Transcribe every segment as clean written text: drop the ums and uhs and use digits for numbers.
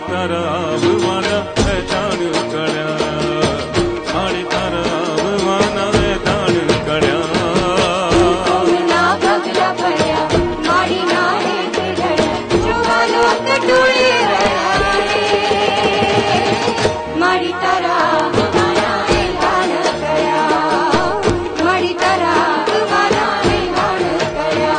तारा भवाना है दान कड़ा, माड़ी तारा भवाना है दान कड़ा। ना भगला पड़ा माड़ी ना है किधर जुवालो कटोरे माड़ी तारा भवाना है दान कड़ा, माड़ी तारा भवाना है दान कड़ा।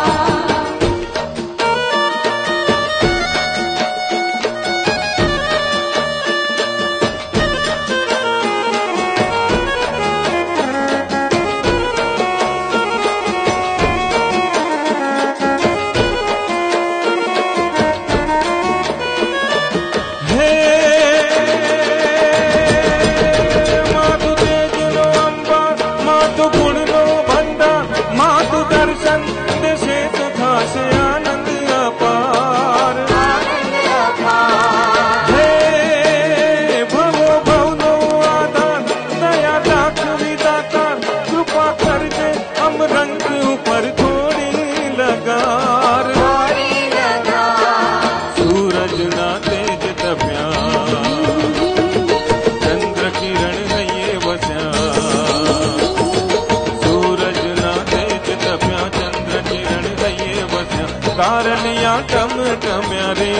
टम टम्या रे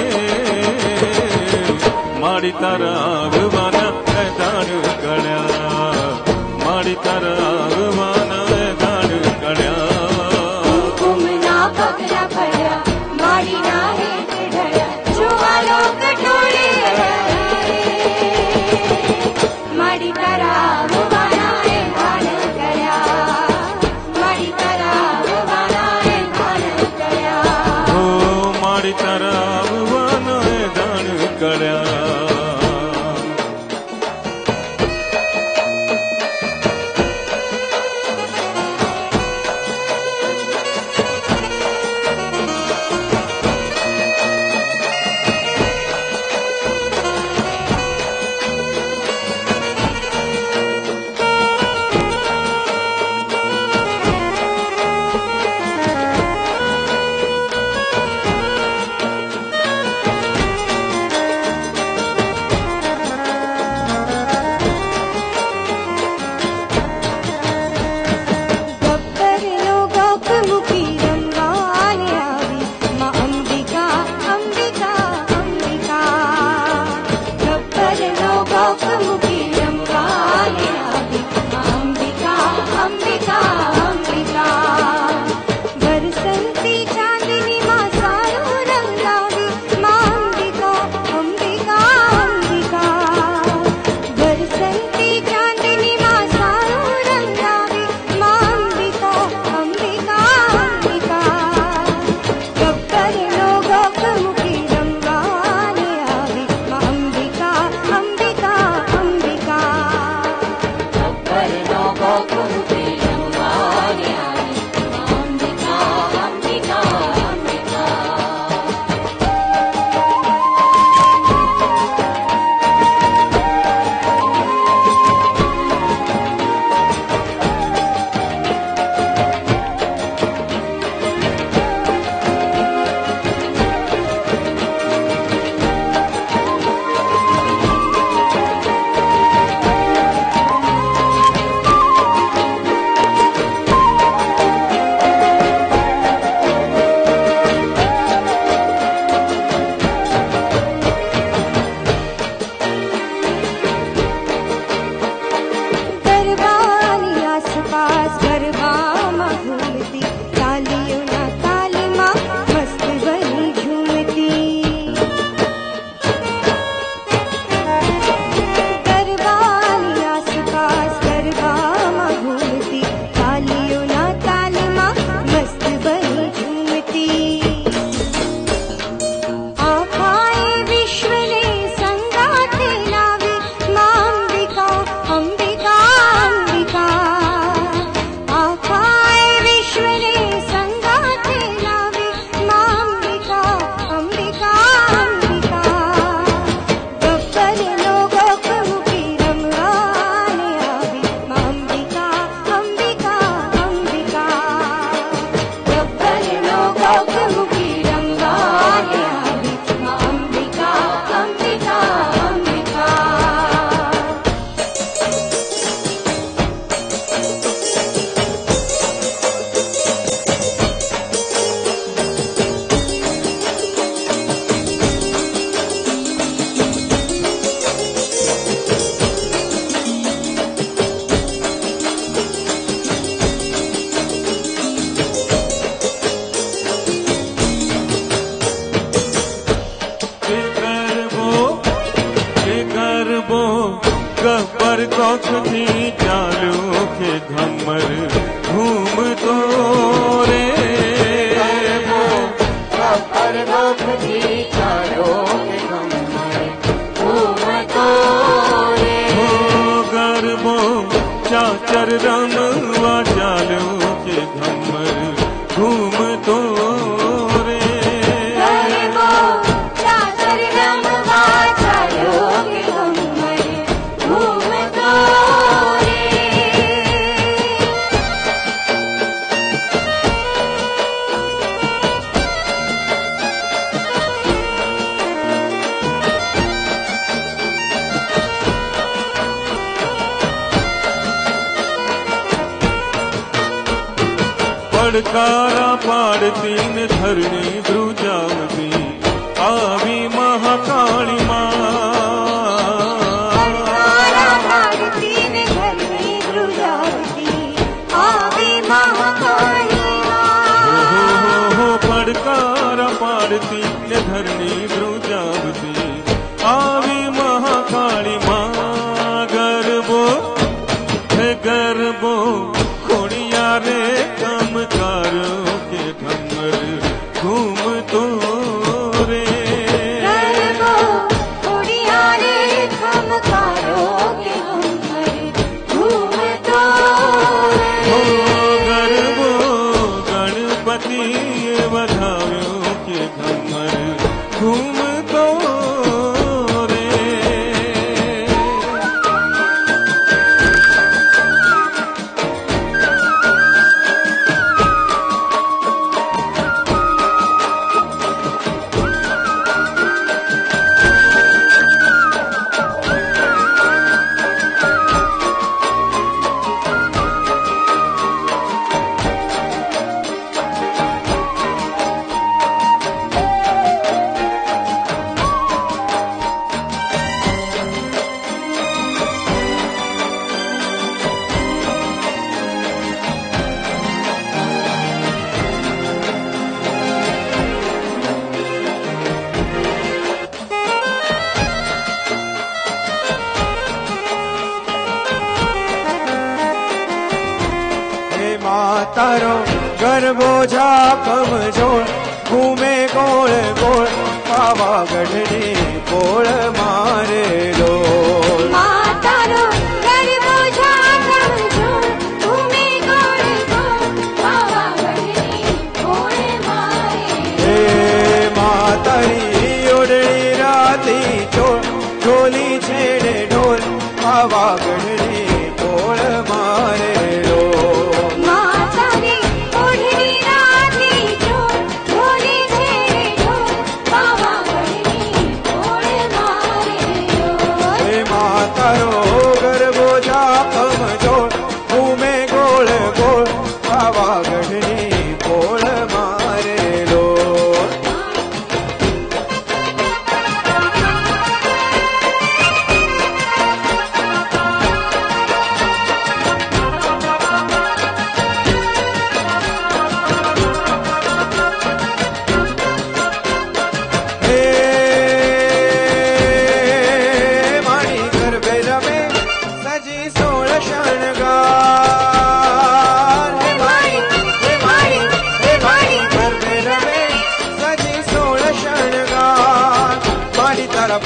माड़ी तारा भवाना है दान कड़ा, माड़ी तारा भवाना है दान कड़ा। ना पगला पड़ा माड़ी ना है किधर जुवालो कटोरे माड़ी तारा भवाना है दान कड़ा, माड़ी तारा भवाना है दान कड़ा। माड़ी तारा भवाना है दान कड़ा। गरबो गब्बर कोख थी चालू के घमर घूम तो रे गब्बर कोख थी चालू के घमर घूम तो रे गरबो चाचर रमवा चालू के घमर घूम तो रे गरबो चाचर रमवा चालू के घमर घूम तो रे पड़कारा पाड़ती ने धरणी द्रुजावती आवी महाकाली माँ पड़कारा पाड़ती ने धरणी द्रुजावती आवी महाकाली माँ हो पड़कारा पाड़ती ने धरणी द्रुजावती आवी महाकाली माँ गरबो गरबो खोड़िया रे कमकारों के घमर घूम तो रे गरबो खोड़िया रे कमकारों के घमर घूम तो हो रे गरबो गणपति बधाव्यों के घमर घूम तो रे तारो गरबो झापम जोड़ घूमे गोल गोल पावागढ़नी बोल मारे लो मातारो गरबो झापम जोड़ घूमे गोल गोल पावागढ़नी बोल मारे हे मातारी ओढ़नी राती चोर झोली छेड़े ढोल पावागढ़नी बोल मारे लो मातारी ओढ़नी राती चोर झोली छेड़े ढोल पावागढ़नी बोल मारे हे मातारो गरबो झापम जोड़ घूमे गोल गोल पावागढ़नी बोल मारे लो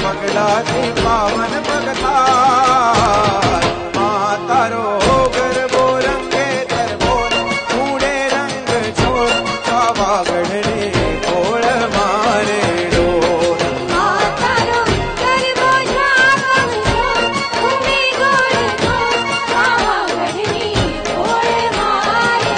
पगला थी पावन भगतार मातारो गरबो रंगे दरबोर कूड़े रंग छोड़ पावागढ़नी बोल मारे लो मातारो गरबो झापम जोड़ घूमे गोल गोल पावागढ़नी बोल मारे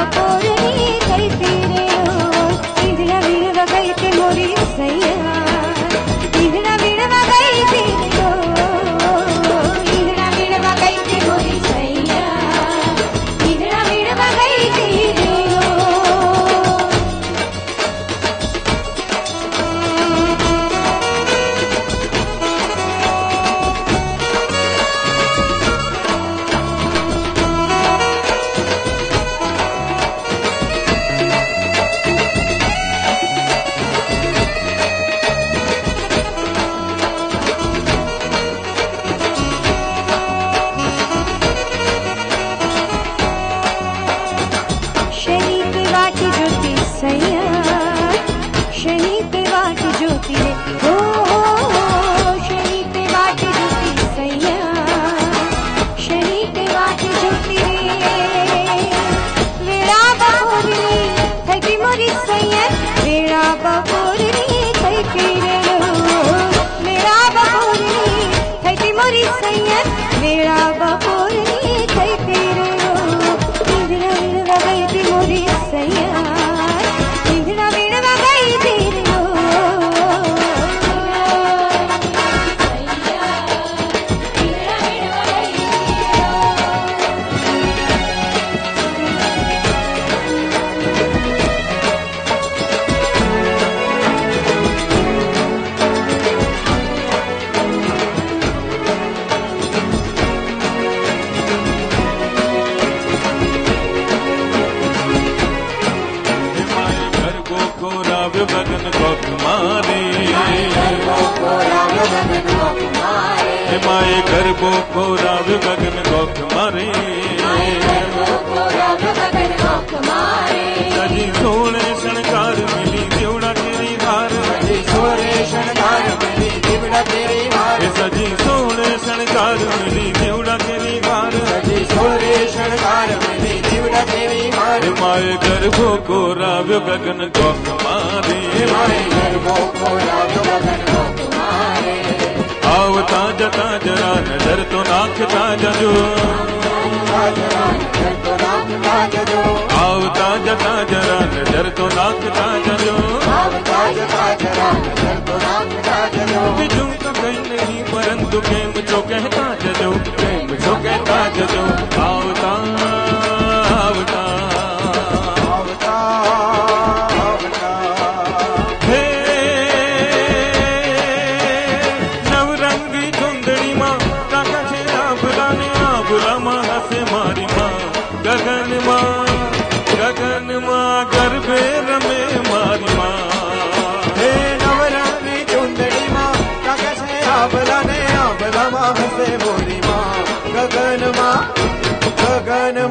बपोरनी कई तेरे इंद्रा वीरवा गई ते मोरी सैया इंद्रा वीरवा गई तेरे इंद्रा वीरवा गई ते मोरी सैया इंद्रा वीरवा गई तेरे माए गरबो खोराव गगन गोख मारे सजी सोने शणकार मिली दिवड़ा तेरी हार सोने शणगार मिली दिवड़ा तेरी हार सजी सोने शणकार मिली दिवड़ा तेरी हार सोने शणगार मिली दिवड़ा तेरी हार माए गरबो खोराव गगन गोख मारे माए गरबो खोराव गगन गोख मारे आवता जता जरा नजर तो नाखता जजो आवता जता जरा नजर तो नाखता जजो बिजू का कहीं नहीं परंतु प्रेम जो कहता जजो प्रेम जो कहता जजो आवता आवता आवता आवता हे नवरंगी धुंधड़ी माँ काका छे आबलाने आबला माँ हसे मारी माँ गगन माँ गरबे रमे मारी माँ हे नवरंगी चुंदड़ी माँ काका छे आबलाने आबला माँ हसे मोरी माँ गगन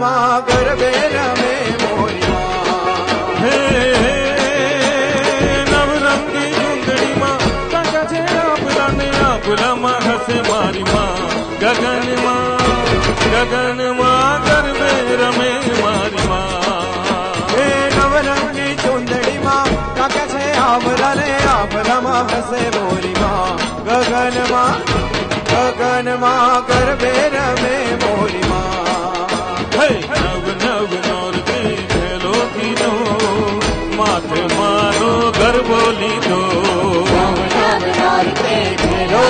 माँ गरबे रमे मोरी माँ हे नवरंगी धुंधड़ी माँ काका छे आबलाने आबला माँ हसे मारी माँ गगन माँ गरबे रमे मारी माँ हे नवरंगी चुंदड़ी माँ काका छे आबलाने आबला माँ हसे मोरी माँ गगन माँ गरबे रमे मोरी माँ नव नव नौरते खेलो की दो माथे मानो घर बोली दो नव नव नौरते खेलो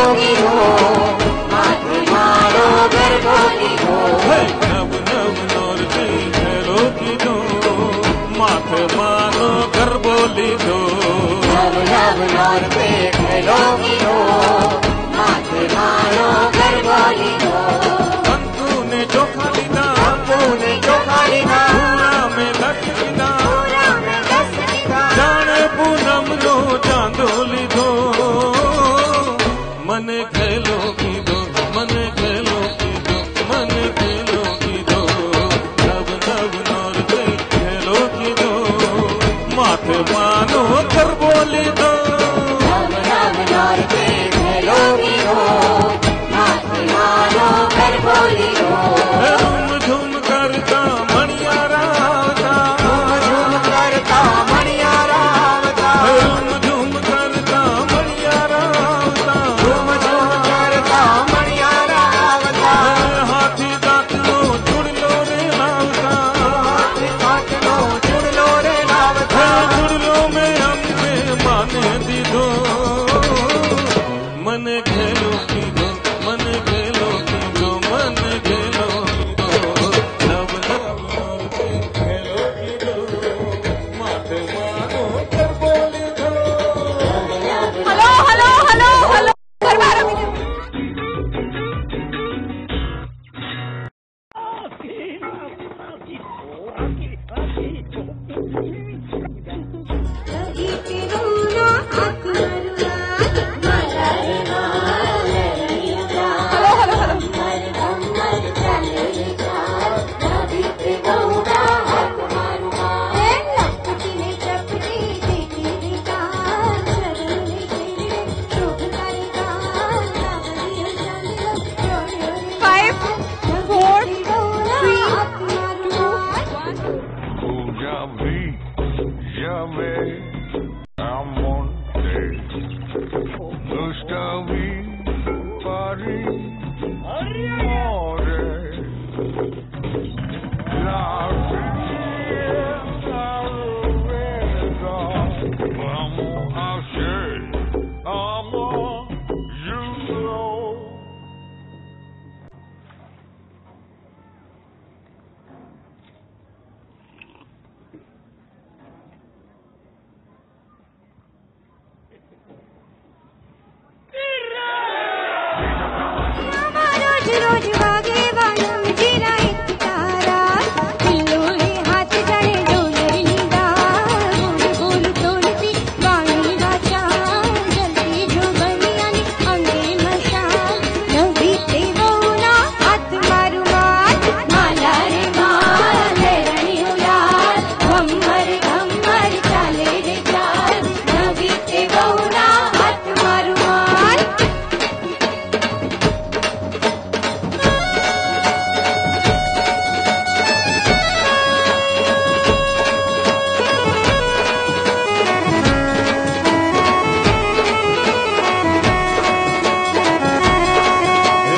की दो माथे मानो घर बोली दो अंतु ने चोखा लीधा पूरा में दस लीधा जाने पूनम रो चांदो लीधो मने खेलो की दो मने खेलो की दो मने खेलो की दो नव नव नौरते खेलो की दो माथे मानो कर बोली दो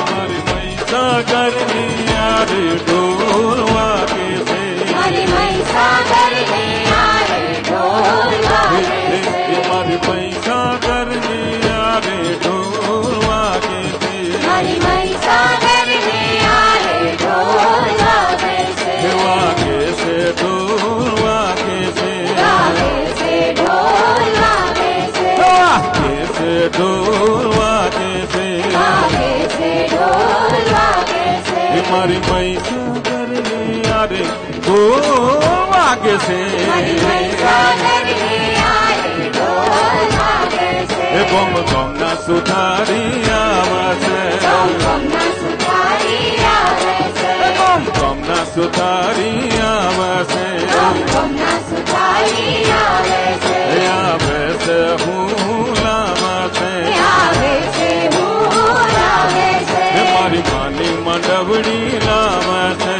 हमारी मैसा करने यारे दो आगे से बम बम ना सुधारी आवाज बम बम ना सुधारी आवाज से हूँ लावा से मारी मानी मंडवड़ी लावा से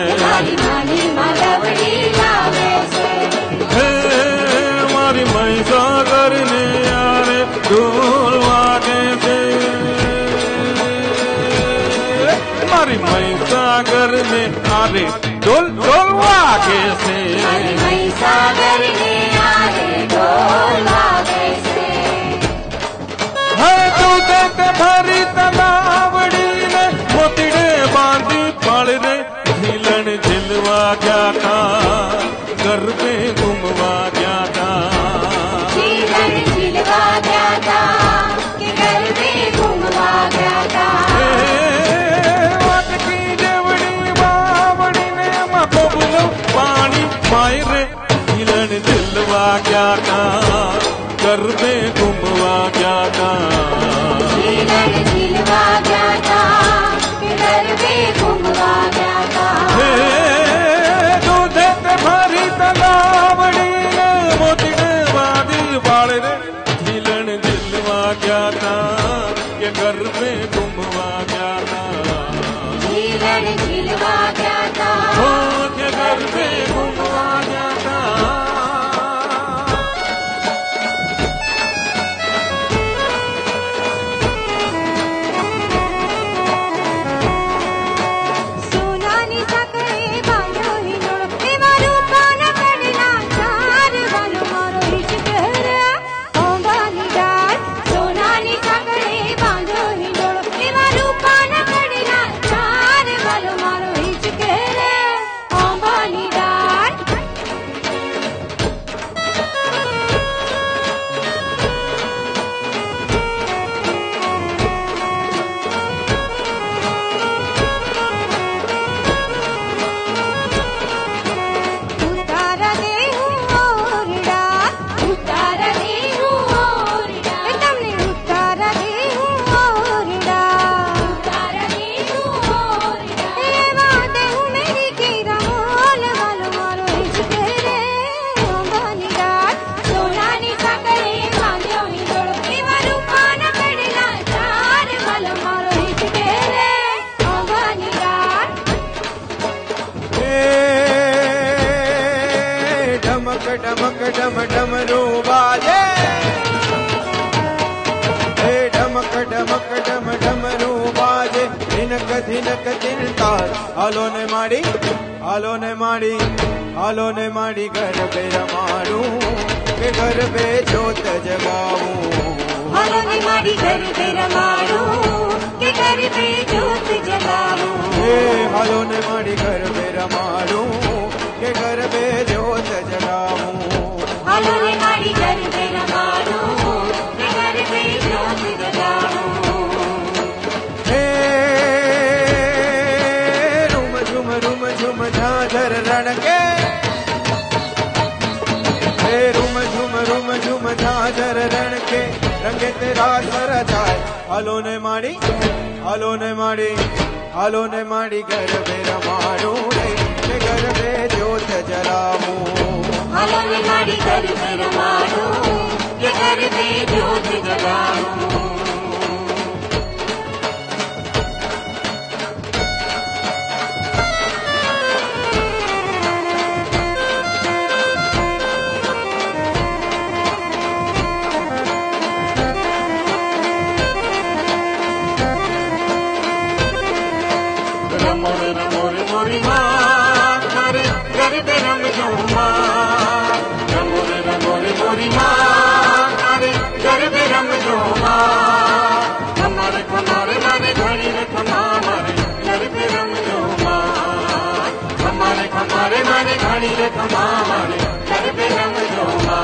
मारी मैसा करने यारे ढोल वागे से मारी मैसा करने आरे ढोल ढोल वागे से भरी तलावड़ी ने मोतीड़े बांधी पाल रे झीलन झिलवा गया था घर में घूमवा गया था की देवड़ी बावड़ी ने बबलो पानी पाए रे झीलन झिलवा गया था घर में घूमवा गया था दूधे भरी तलावड़ी ने मोतीड़े बांधी बाल रे झीलन झिलवा गया था ये घर में घूमवा गया था हो के घर में घूमवा गया था ढमक ढमक डम डमरू बाजे हे ढमक ढमक डम डमरू बाजे धिनक धिनक चिंतार हालो ने माड़ी हालो ने माड़ी हालो ने माड़ी गरबे रमाड़ू के गरबे जोत जगाऊं हालो ने माड़ी गरबे रमाड़ू के गरबे जोत जगाऊं हे हालो ने माड़ी गरबे रमाड़ू के गरबे जोत जगाऊं हालो ने माड़ी गरबे रमाड़ू के गरबे जोत जगाऊं हे रूम झुम झुम झांझर रणके हे रूम झुम झांझर रणके रंगे तेरा सर जाए हालो ने माड़ी हालो ने माड़ी हालो ने माड़ी गरबे रमाड़ू के गरबे जोत जलाऊं हालो ने माड़ी गरबे रमाड़ू के गरबे जोत जगाऊं मोरी माँ हमारे गरबे रम झूमा मोरी माँ हमारे गरबे रम झूमा हमारे हमारे माने घड़ी रे हमारे गरबे रम झूमा हमारे हमारे माने घड़ी रे हमारे गरबे रम झूमा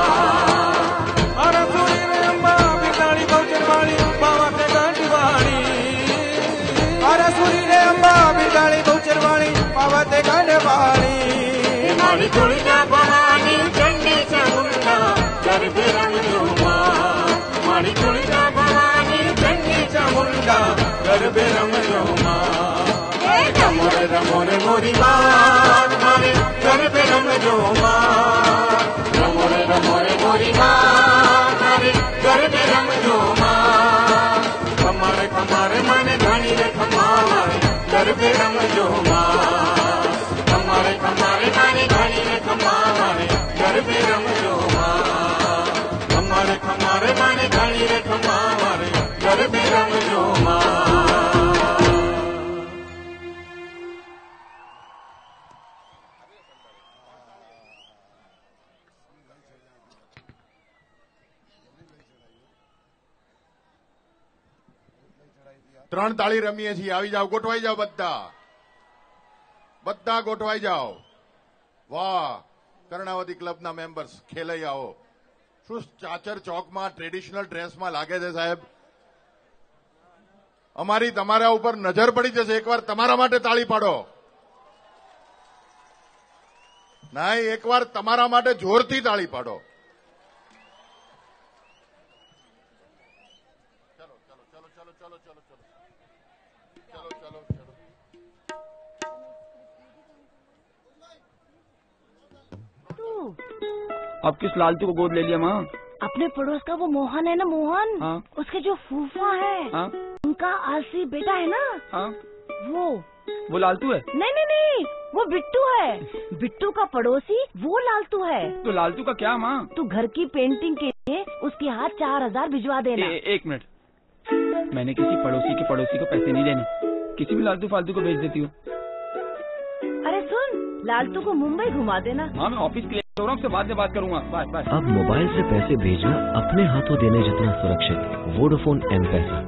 अरे सुनी रे अम्बा बिगाड़ी बहुचर वाली बाबा ते गांठी वाली अरे सुनी रे अम्बा बिगाड़ी बहुचर वाली बाबा ते गांठी वाली मारी तुलजा भवानी चंडी चामुंडा गरबे रम झूमा मारी तुलजा भवानी चंडी चामुंडा गरबे रम झूमा रमोरे मोरी माँ हमारे गरबे रम झूमा रमोरे मोरी माँ हमारे गरबे रम झूमा हमारे हमारे माने घणी रे हमारे गरबे रम झूमा हमारे हमारे माने घणी रे हमारे गरबे रम झूमा हमारे हमारे माने घणी रे हमारे गरबे रम झूमा ત્રણ તાળી રમીએ છીએ આવી જાઓ ગોઠવાઈ જાઓ બધા બધા ગોઠવાઈ જાઓ વાહ કર્ણાવતી ક્લબના મેમ્બર્સ ખેલાઈ આવો શું ચાચર ચોકમાં ટ્રેડિશનલ ડ્રેસમાં લાગે છે સાહેબ અમારી તમારા ઉપર નજર પડી જશે એકવાર તમારા માટે તાળી પાડો નહીં એકવાર તમારા માટે જોરથી તાળી પાડો अब किस लालतू को गोद ले लिया माँ? अपने पड़ोस का वो मोहन है ना मोहन हाँ? उसके जो फूफा है हाँ? उनका आलसी बेटा है ना हाँ? वो लालतू है? नहीं वो बिट्टू है बिट्टू का पड़ोसी वो लालतू है। तो लालतू का क्या माँ? तू घर की पेंटिंग के लिए उसके हाथ 4000 भिजवा देना। एक मिनट मैंने किसी पड़ोसी के पड़ोसी को पैसे नहीं देने किसी भी लालतू फालतू को भेज देती हूँ। अरे सुन लालतू को मुंबई घुमा देना। हाँ मैं ऑफिस के लिए से बाद में बात करूँगा बाय। अब मोबाइल से पैसे भेजना अपने हाथों देने जितना सुरक्षित वोडाफोन M-पैसा।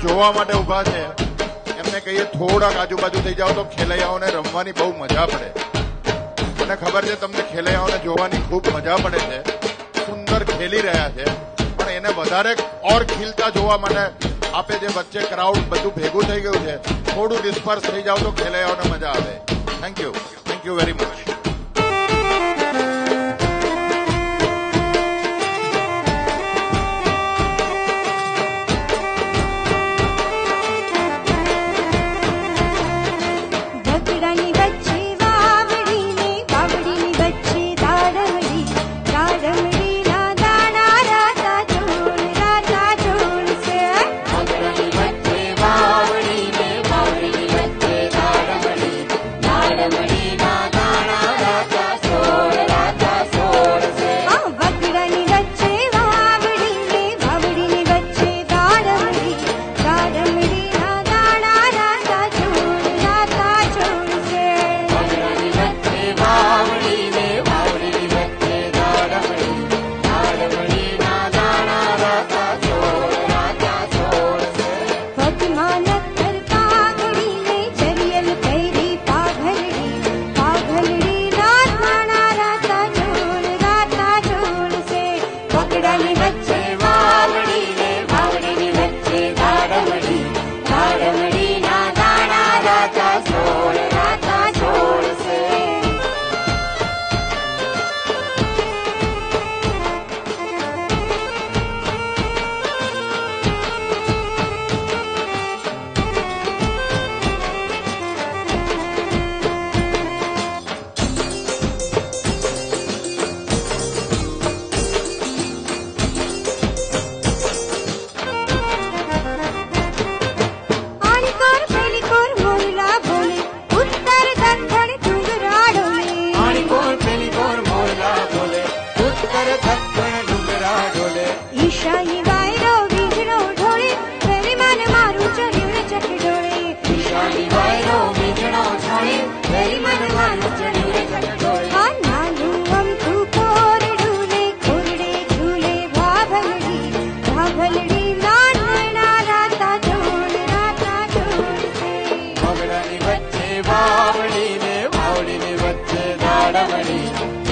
જોવા માટે ઉભા છે એમને કહીએ થોડાક આજુબાજુ થઈ જાઓ તો ખેલૈયાઓને રમવાની બહુ મજા પડે. મને ખબર છે તમને ખેલૈયાઓને જોવાની ખૂબ મજા પડે છે, સુંદર ખેલી રહ્યા છે, પણ એને વધારે ઓર ખીલતા જોવા માટે આપે જે વચ્ચે ક્રાઉડ બધું ભેગું થઈ ગયું છે, થોડું ડિસ્પર્સ થઈ જાવ તો ખેલૈયાઓને મજા આવે. Thank you very much.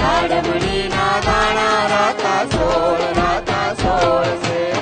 દાડમડી ના દાણા રાતા સોળ સે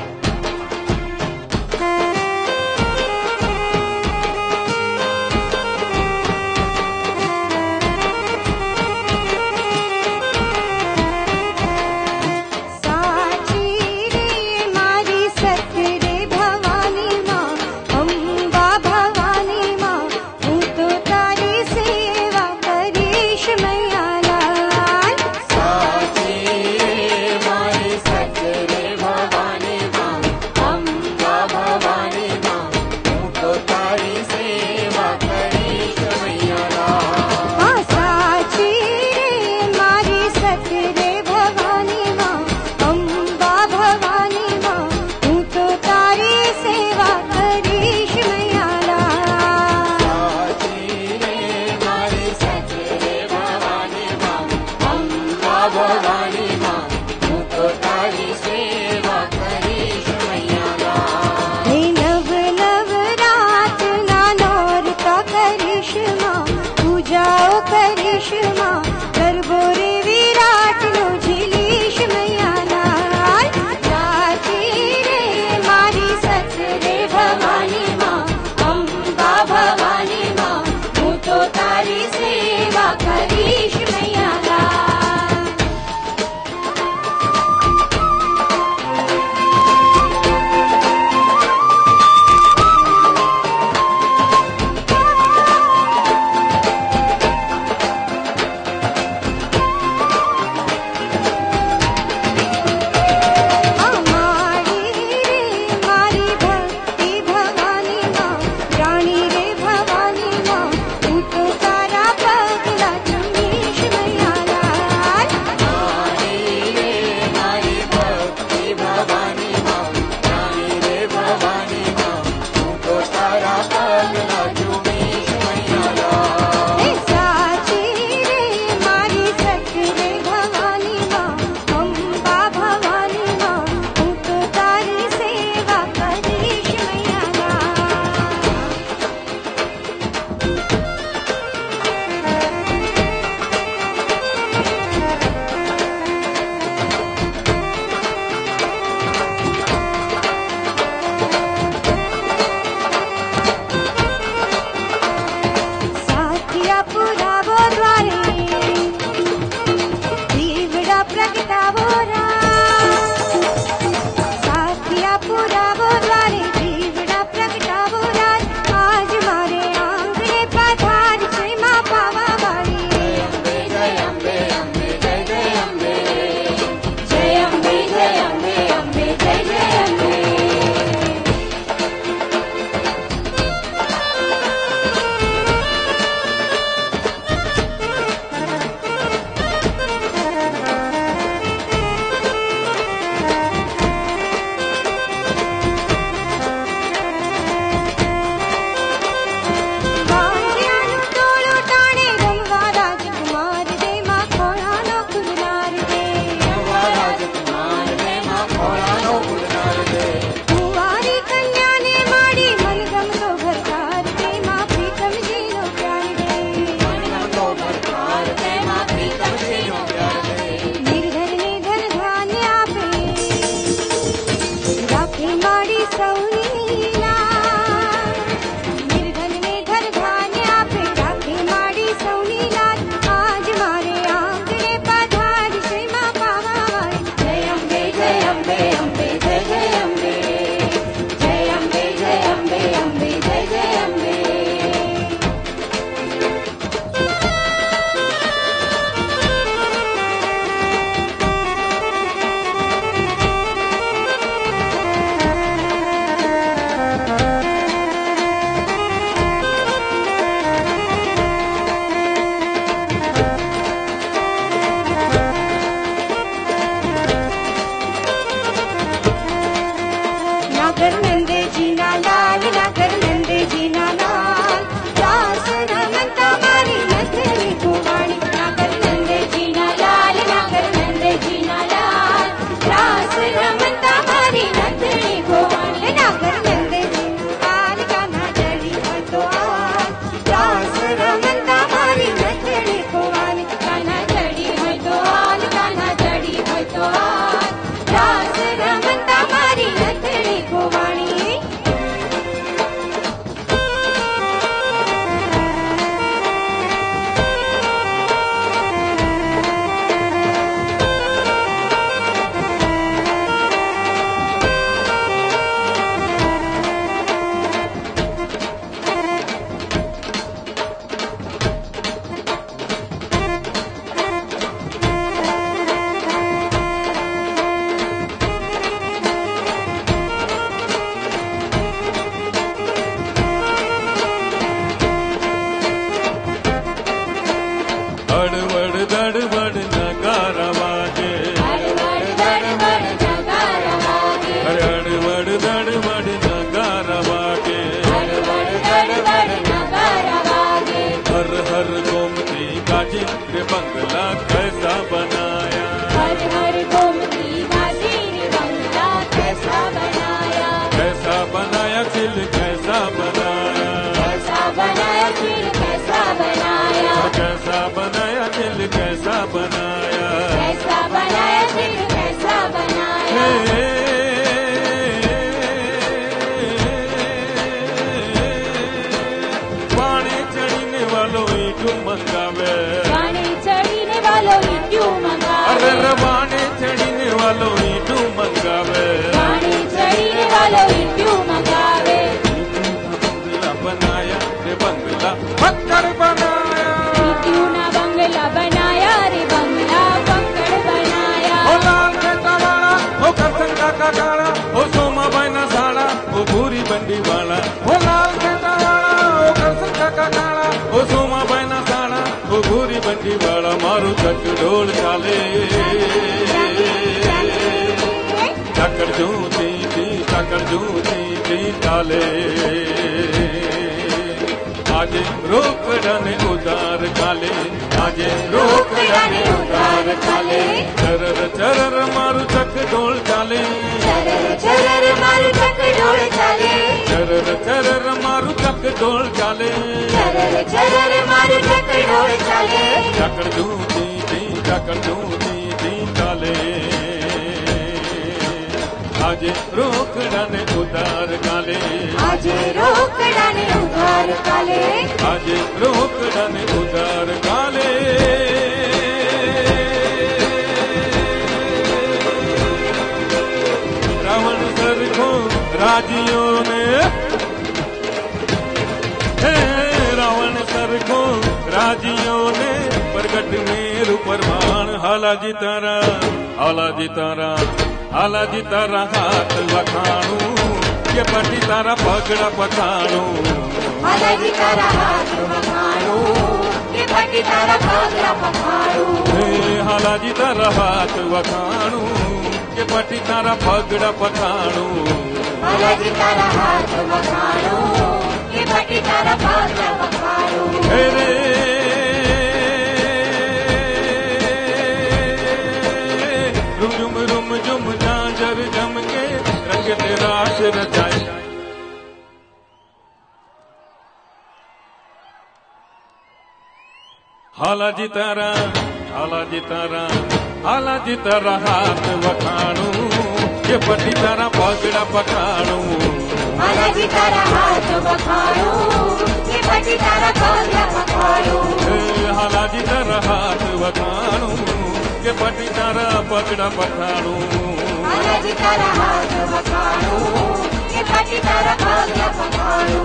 कैसा बनाया दिल कैसा बनाया, कैसा बनाया दिल कैसा बनाया, पानी चढ़ने वालों ही क्यों मंगावे, पानी चढ़ने वालों ही क्यों मंगावे, अरे रवाने चढ़ने वालों ही क्यों मंगावे, पानी चढ़ने वालों ही क्यों मंगावे, बंगला बनाया रे बंगला पत्थर बनाया, क्यों ना बंगला बनाया रे बंगला पक्कड़ बनाया, ओ लाल बेटा वाला ओ करसन काका काला ओ सोमा बहना साड़ा ओ भूरी बंडी वाला, ओ लाल बेटा वाला ओ करसन काका काला ओ सोमा बहना साड़ा ओ भूरी बंडी वाला, मारू चक ढोल चाले चक्कर जूती थी चाले, आज रोकड़ा ने उधार काले, आज रोकड़ा ने उधार काले, चरर चरर मारू चक ढोल चाले, चरर चरर मारू चक ढोल चाले, चरर चरर मारू चक ढोल चाले, चरर चरर मारू चक ढोल चाले, चक्कर जूती थी चाले, आज रोकड़ा ने उधार काले, आज रोकड़ा ने उधार काले, आज रोकड़ा ने उधार काले, रावण सर को राजियों ने, रावण सर को राजियों ने प्रगट मेरु पर भाण, हालाजी तारा हाथ वखाणू, ये पटी तारा पगड़ा पठाणू, हालाजी तारा हाथ वखाणू, ये पटी तारा पगड़ा पठाणू, हालाजी तारा हाथ वखाणू, ये पटी तारा पगड़ा पठाणू, हालाजी तारा हाथ वखाणू, ये पटी तारा पगड़ा पठाणू, रुम जुम झांझर जम के रंग तेरा सिर रचाए, हालाजी तारा हाथ वखाणू, ये पटी तारा पगड़ा पठाणू, हालाजी तारा हाथ वखाणू, ये पटी तारा पगड़ा पठाणू, हालाजी तारा हाथ वखाणू, ये पटी तारा पगड़ा पठाणू, हालाजी तारा हाथ वखाणू, ये पटी तारा पगड़ा पठाणू,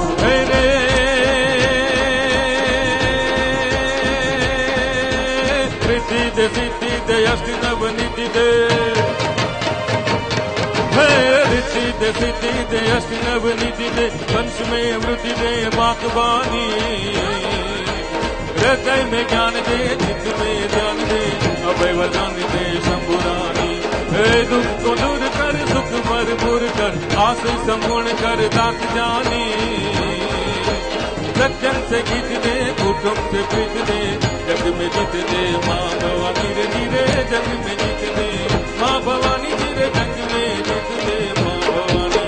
सिद्धि दे अष्ट नवनीति दे, सिद्धि दे अष्ट नवनीति दे, वंश में अमृति दे बागबानी, हृदय में ज्ञान दे, चित्त में ध्यान दे, अभय वरदान दे शंभुरानी, दुख को दूर कर सुख भरपूर कर, आस संपूर्ण कर दास जानी, सज्जन से गीत दे कुटुंब से प्रीत दे, जग में जीत दे माँ भवानी रे धीरे, जग में जीत दे माँ भवानी धीरे, जग में जीत दे माँ भवानी।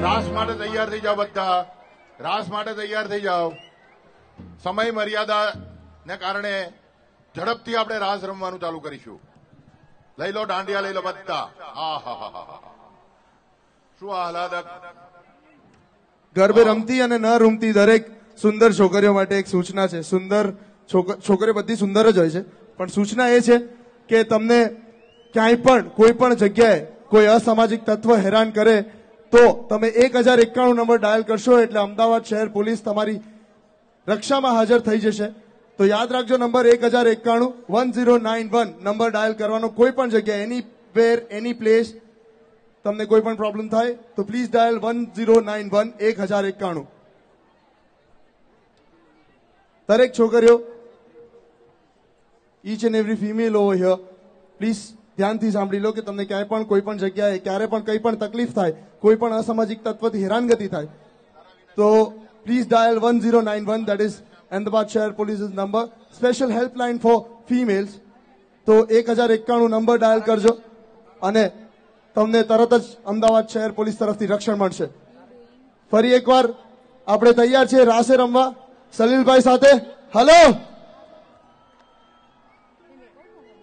રાસ માટે તૈયાર થઈ જાઓ બધા, રાસ માટે તૈયાર થઈ જાઓ. સમય મર્યાદાને કારણે ઝડપથી આપણે રાસ રમવાનું ચાલુ કરીશું. લઈ લો દાંડિયા, લઈ લો બધા. આહાહા, શું આહલાદક. ગરબે રમતી અને ન રમતી દરેક સુંદર છોકરીઓ માટે એક સૂચના છે. સુંદર છોકરીઓ બધી સુંદર જ હોય છે, પણ સૂચના એ છે કે તમને ક્યાંય પણ કોઈ પણ જગ્યાએ કોઈ અસામાજિક તત્વ હેરાન કરે તો તમે 1091 નંબર ડાયલ કરશો એટલે અમદાવાદ શહેર પોલીસ તમારી રક્ષામાં હાજર થઈ જશે. તો યાદ રાખજો, નંબર 1091 1091 નંબર ડાયલ કરવાનો. કોઈ પણ જગ્યાએ, એની વેર, એની પ્લેસ, તમને કોઈ પણ પ્રોબ્લેમ થાય તો પ્લીઝ ડાયલ 1091 1091. દરેક છોકરીઓ, each and every female over here, please ધ્યાનથી સાંભળી લો કે તમને ક્યાંય પણ કોઈ પણ જગ્યાએ ક્યારે પણ કંઈ પણ તકલીફ થાય, કોઈ પણ અસામાજિક તત્વથી હેરાનગતિ થાય તો please dial 1091. That is Ahmedabad શહેર police's number, special helpline for females. તો 1091 નંબર ડાયલ કરજો અને તમને તરત જ અમદાવાદ શહેર પોલીસ તરફથી રક્ષણ મળશે. ફરી એકવાર આપણે તૈયાર છીએ રાસે રમવા સલીલભાઈ સાથે. હલો.